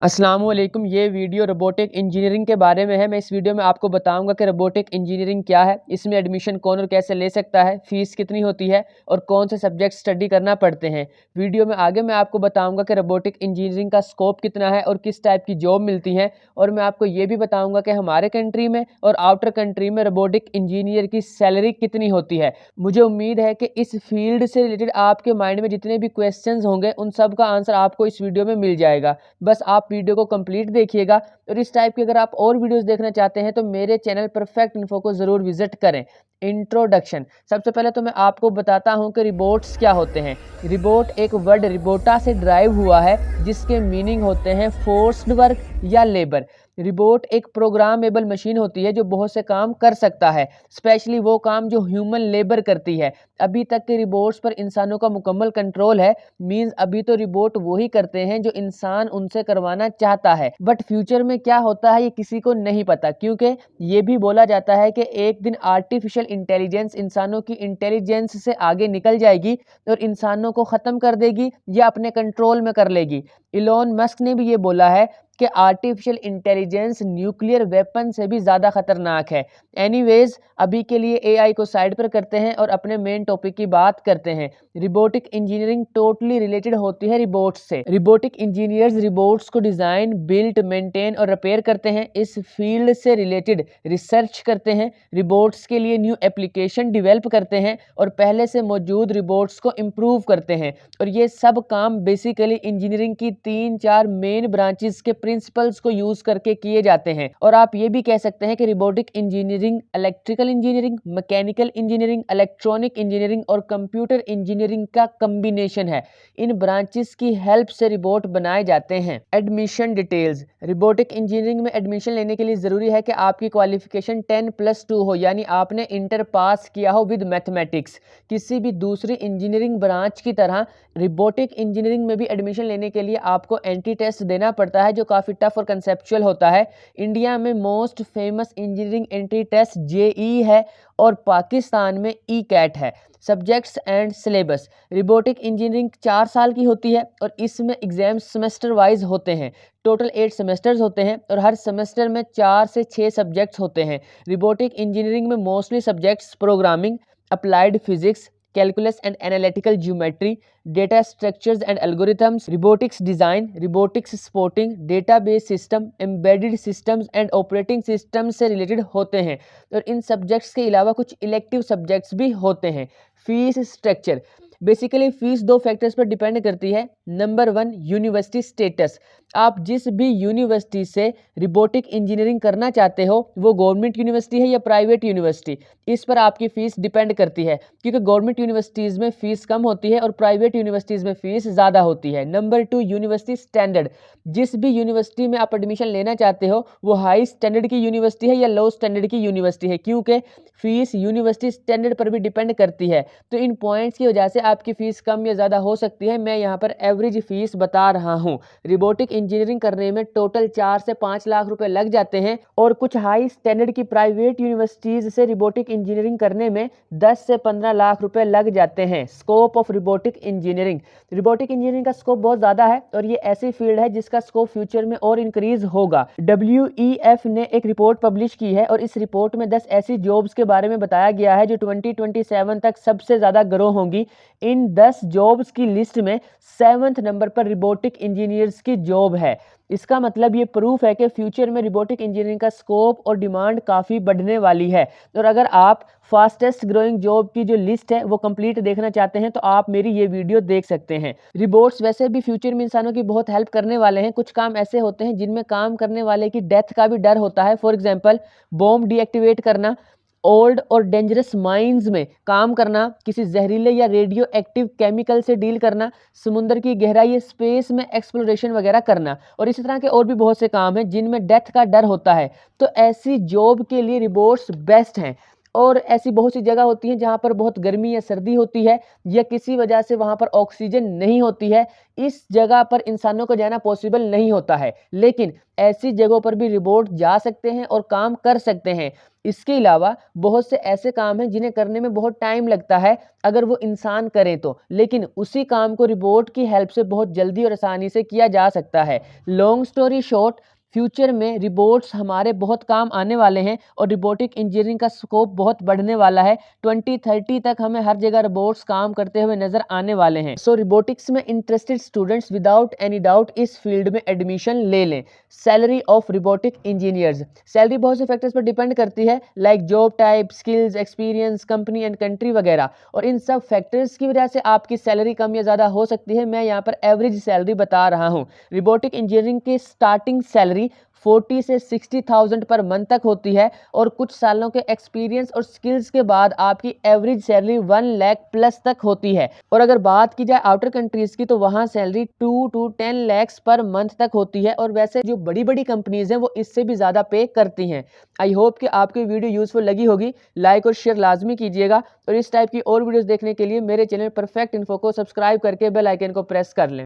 अस्सलाम वालेकुम। ये वीडियो रोबोटिक इंजीनियरिंग के बारे में है। मैं इस वीडियो में आपको बताऊंगा कि रोबोटिक इंजीनियरिंग क्या है, इसमें एडमिशन कौन और कैसे ले सकता है, फीस कितनी होती है और कौन से सब्जेक्ट स्टडी करना पड़ते हैं। वीडियो में आगे मैं आपको बताऊंगा कि रोबोटिक इंजीनियरिंग का स्कोप कितना है और किस टाइप की जॉब मिलती है। और मैं आपको ये भी बताऊँगा कि हमारे कंट्री में और आउटर कंट्री में रोबोटिक इंजीनियर की सैलरी कितनी होती है। मुझे उम्मीद है कि इस फील्ड से रिलेटेड आपके माइंड में जितने भी क्वेश्चंस होंगे उन सब का आंसर आपको इस वीडियो में मिल जाएगा। बस आप वीडियो को कंप्लीट देखिएगा। और इस टाइप की अगर आप और वीडियोस देखना चाहते हैं तो मेरे चैनल परफेक्ट इन्फो को ज़रूर विजिट करें। इंट्रोडक्शन। सबसे पहले तो मैं आपको बताता हूं कि रिबोट्स क्या होते हैं। रिबोट एक वर्ड रिबोटा से ड्राइव हुआ है जिसके मीनिंग होते हैं फोर्स्ड वर्क या लेबर। रिबोट एक प्रोग्रामेबल मशीन होती है जो बहुत से काम कर सकता है, स्पेशली वो काम जो ह्यूमन लेबर करती है। अभी तक के रिबोट्स पर इंसानों का मुकम्मल कंट्रोल है। मींस अभी तो रिबोट वही करते हैं जो इंसान उनसे करवाना चाहता है, बट फ्यूचर में क्या होता है ये किसी को नहीं पता, क्योंकि ये भी बोला जाता है कि एक दिन आर्टिफिशियल इंटेलिजेंस इंसानों की इंटेलिजेंस से आगे निकल जाएगी और इंसानों को ख़त्म कर देगी या अपने कंट्रोल में कर लेगी। इलॉन मस्क ने भी ये बोला है कि आर्टिफिशियल इंटेलिजेंस न्यूक्लियर वेपन से भी ज़्यादा खतरनाक है। एनीवेज, अभी के लिए एआई को साइड पर करते हैं और अपने मेन टॉपिक की बात करते हैं। रिबोटिक इंजीनियरिंग टोटली रिलेटेड होती है रिबोट्स से। रिबोटिक इंजीनियर्स रिबोट्स को डिज़ाइन, बिल्ड, मेंटेन और रिपेयर करते हैं। इस फील्ड से रिलेटेड रिसर्च करते हैं, रिबोट्स के लिए न्यू एप्लीकेशन डिवेल्प करते हैं और पहले से मौजूद रिबोट्स को इम्प्रूव करते हैं। और ये सब काम बेसिकली इंजीनियरिंग की 3-4 मेन ब्रांचेस के प्रिंसिपल्स को यूज करके किए जाते हैं। और आप ये भी कह सकते हैं कि robotic engineering electrical engineering, mechanical engineering, electronic engineering और कंप्यूटर इंजीनियरिंग का कम्बिनेशन है। इन ब्रांचेस की हेल्प से रिबोट बनाए जाते हैं। Admission details. रिबोटिक इंजीनियरिंग में एडमिशन लेने के लिए ज़रूरी है कि आपकी क्वालिफिकेशन 10+2 हो, यानी आपने इंटर पास किया हो विद मैथमेटिक्स। किसी भी दूसरी इंजीनियरिंग ब्रांच की तरह रिबोटिक इंजीनियरिंग में भी एडमिशन लेने के लिए आपको एंट्री टेस्ट देना पड़ता है जो काफ़ी टफ और कंसेप्चुअल होता है। इंडिया में most famous engineering entry test JEE है और पाकिस्तान में ई कैट है। Subjects and syllabus. Robotic engineering 4 साल की होती है और इसमें एग्जाम सेमेस्टर वाइज होते हैं। टोटल 8 सेमेस्टर्स होते हैं और हर सेमेस्टर में 4 से 6 सब्जेक्ट्स होते हैं। रिबोटिक इंजीनियरिंग में mostly subjects programming, applied physics, calculus and analytical geometry, data structures and algorithms, robotics design, robotics supporting, database system, embedded systems and operating system से रिलेटेड होते हैं। और इन सब्जेक्ट्स के अलावा कुछ इलेक्टिव सब्जेक्ट्स भी होते हैं। Fees structure. Basically fees 2 factors पर डिपेंड करती है। Number 1, university status. आप जिस भी यूनिवर्सिटी से रिबोटिक इंजीनियरिंग करना चाहते हो वो गवर्नमेंट यूनिवर्सिटी है या प्राइवेट यूनिवर्सिटी, इस पर आपकी फ़ीस डिपेंड करती है, क्योंकि गवर्नमेंट यूनिवर्सिटीज़ में फ़ीस कम होती है और प्राइवेट यूनिवर्सिटीज़ में फ़ीस ज़्यादा होती है। Number 2, university standard. जिस भी यूनिवर्सिटी में आप एडमिशन लेना चाहते हो वो हाई स्टैंडर्ड की यूनिवर्सिटी है या लो स्टैंडर्ड की यूनिवर्सिटी है, क्योंकि फ़ीस यूनिवर्सिटी स्टैंडर्ड पर भी डिपेंड करती है। तो इन पॉइंट्स की वजह से आपकी फ़ीस कम या ज़्यादा हो सकती है। मैं यहाँ पर एवरेज फ़ीस बता रहा हूँ। रिबोटिक इंजीनियरिंग करने में टोटल 4 से 5 लाख रुपए लग जाते हैं और कुछ हाई स्टैंडर्ड की प्राइवेट यूनिवर्सिटीज़ से रिबोटिक इंजीनियरिंग करने में 10 से 15 लाख रुपए लग जाते हैं। Scope of robotic engineering. Robotic engineering का स्कोप बहुत ज़्यादा है और ये ऐसी फील्ड है जिसका स्कोप फ्यूचर में और इंक्रीज होगा। WEF ने एक रिपोर्ट पब्लिश की है और इस रिपोर्ट में 10 ऐसी जॉब्स के बारे में बताया गया है जो 2027 तक सबसे ज़्यादा ग्रो होंगी। इन 10 जॉब्स की लिस्ट में 7वें नंबर पर रिबोटिक इंजीनियर्स की जॉब है। इसका मतलब ये प्रूफ है कि फ्यूचर में रिबोटिक इंजीनियरिंग का स्कोप और डिमांड काफ़ी बढ़ने वाली है। और अगर आप फास्टेस्ट ग्रोइंग जॉब की जो लिस्ट है वो कंप्लीट देखना चाहते हैं तो आप मेरी ये वीडियो देख सकते हैं। रिबोट्स वैसे भी फ्यूचर में इंसानों की बहुत हेल्प करने वाले हैं। कुछ काम ऐसे होते हैं जिनमें काम करने वाले की डेथ का भी डर होता है। फॉर एग्जाम्पल, बॉम्ब डीएक्टिवेट करना, ओल्ड और डेंजरस माइंस में काम करना, किसी जहरीले या रेडियो एक्टिव केमिकल से डील करना, समुद्र की गहराई स्पेस में एक्सप्लोरेशन वगैरह करना, और इसी तरह के और भी बहुत से काम हैं जिनमें डेथ का डर होता है। तो ऐसी जॉब के लिए रिबोट्स बेस्ट हैं। और ऐसी बहुत सी जगह होती हैं जहाँ पर बहुत गर्मी या सर्दी होती है या किसी वजह से वहाँ पर ऑक्सीजन नहीं होती है। इस जगह पर इंसानों को जाना पॉसिबल नहीं होता है, लेकिन ऐसी जगहों पर भी रोबोट जा सकते हैं और काम कर सकते हैं। इसके अलावा बहुत से ऐसे काम हैं जिन्हें करने में बहुत टाइम लगता है अगर वो इंसान करें तो, लेकिन उसी काम को रोबोट की हेल्प से बहुत जल्दी और आसानी से किया जा सकता है। लॉन्ग स्टोरी शॉर्ट, फ्यूचर में रोबोट्स हमारे बहुत काम आने वाले हैं और रोबोटिक इंजीनियरिंग का स्कोप बहुत बढ़ने वाला है। 2030 तक हमें हर जगह रोबोट्स काम करते हुए नजर आने वाले हैं। सो रोबोटिक्स में interested students without any doubt इस फील्ड में एडमिशन ले लें। Salary of robotic engineers, salary बहुत से फैक्टर्स पर डिपेंड करती है, like job type, skills, experience, company and country वगैरह, और इन सब फैक्टर्स की वजह से आपकी सैलरी कम या ज़्यादा हो सकती है। मैं यहाँ पर एवरेज सैलरी बता रहा हूँ। रोबोटिक इंजीनियरिंग की स्टार्टिंग सैलरी 40 से 60,000 पर मंथ तक होती है और कुछ सालों के एक्सपीरियंस और स्किल्स के बाद आपकी एवरेज सैलरी 1 लाख प्लस तक होती है। और अगर बात की जाए आउटर कंट्रीज की तो वहाँ salary 2 to 10 lakhs per month तक होती है, और वैसे जो बड़ी बड़ी कंपनीज हैं वो इससे भी ज़्यादा पे करती हैं। आई होप कि आपको वीडियो यूजफुल लगी होगी। लाइक और शेयर लाजमी कीजिएगा और इस टाइप की और वीडियोज़ देखने के लिए मेरे चैनल परफेक्ट इन्फो को सब्सक्राइब करके बेल आइकन को प्रेस कर लें।